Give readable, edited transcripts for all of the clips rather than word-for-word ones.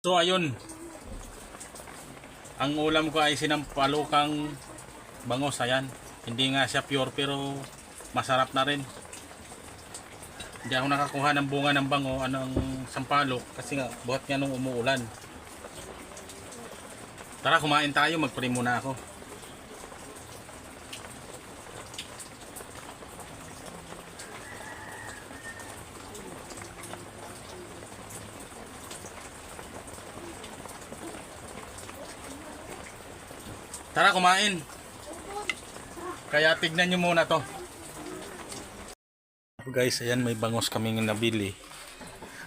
So ayun, ang ulam ko ay sinampalukang bangos. Ayan, hindi nga siya pure pero masarap na rin. Hindi ako nakakuha ng bunga ng bango, anong sampalok, kasi nga buhat nga nung umuulan. Tara, kumain tayo, magpre muna ako. Tara, kumain. Kaya tignan nyo muna to. Guys, ayan, may bangos kaming nabili.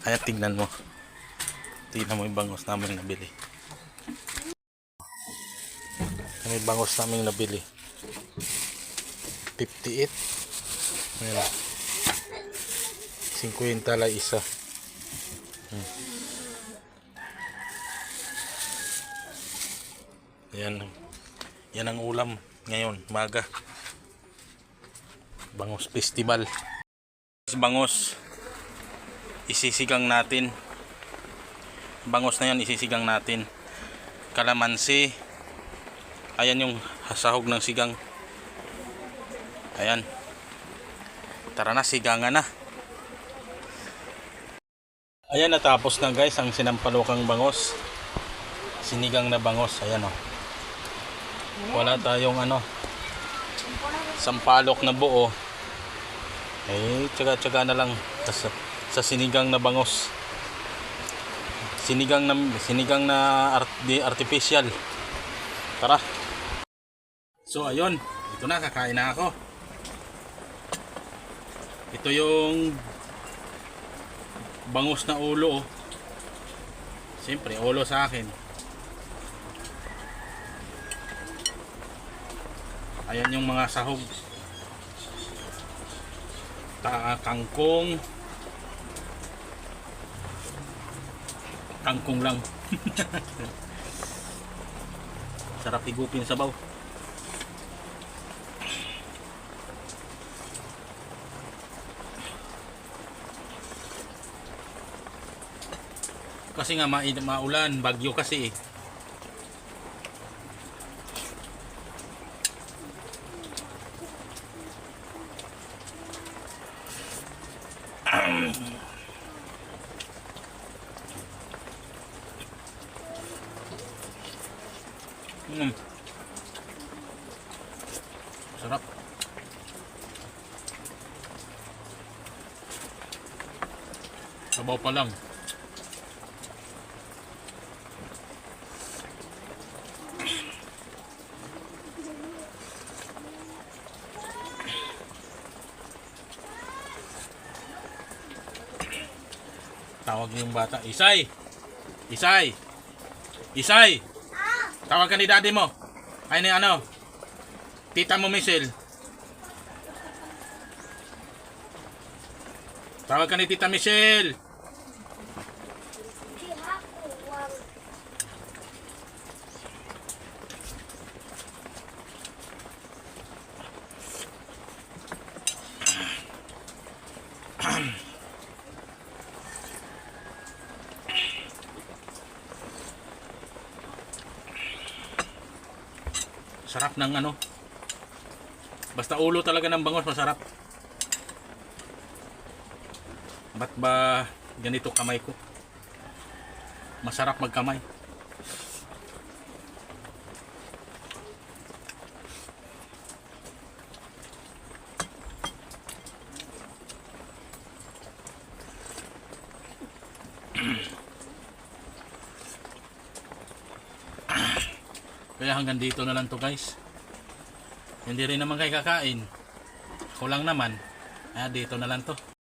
Ayan, tignan mo. Tignan mo yung bangos namin nabili. May bangos namin nabili. 58. Ayan. 50 la isa. Ayan. Yan ang ulam ngayon, maga. Bangos festival. Bangos isisigang natin. Bangos na yan isisigang natin. Kalamansi. Ayan yung sahog ng sigang. Ayan. Tara na, sigangan na. Ayan, natapos na guys ang sinampalukang bangos. Sinigang na bangos. Ayan o. Wala tayong sampalok na buo. Tsaga-tsaga na lang sa sinigang na bangos. Sinigang na artificial. Tara. So ayun, ito na, kakain na ako. Ito yung bangus na ulo. Siyempre, ulo sa akin. Ayan yung mga sahog. Kangkong. Kangkong lang. Sarap higupin sa sabaw. Kasi nga maulan, bagyo kasi eh. Sarap. Sabaw pa lang. Tawag niyo yung bata. Isay! Isay! Isay! Tawag ka ni daddy mo. Ay ni tita mo Michelle. Tawag ka ni tita Michelle. Sarap ng basta ulo talaga ng bangos masarap. Ba't ba ganito kamay ko? Masarap magkamay. Kaya hanggang dito na lang to guys. Hindi rin naman kayo kakain. Ako lang naman. Dito na lang to.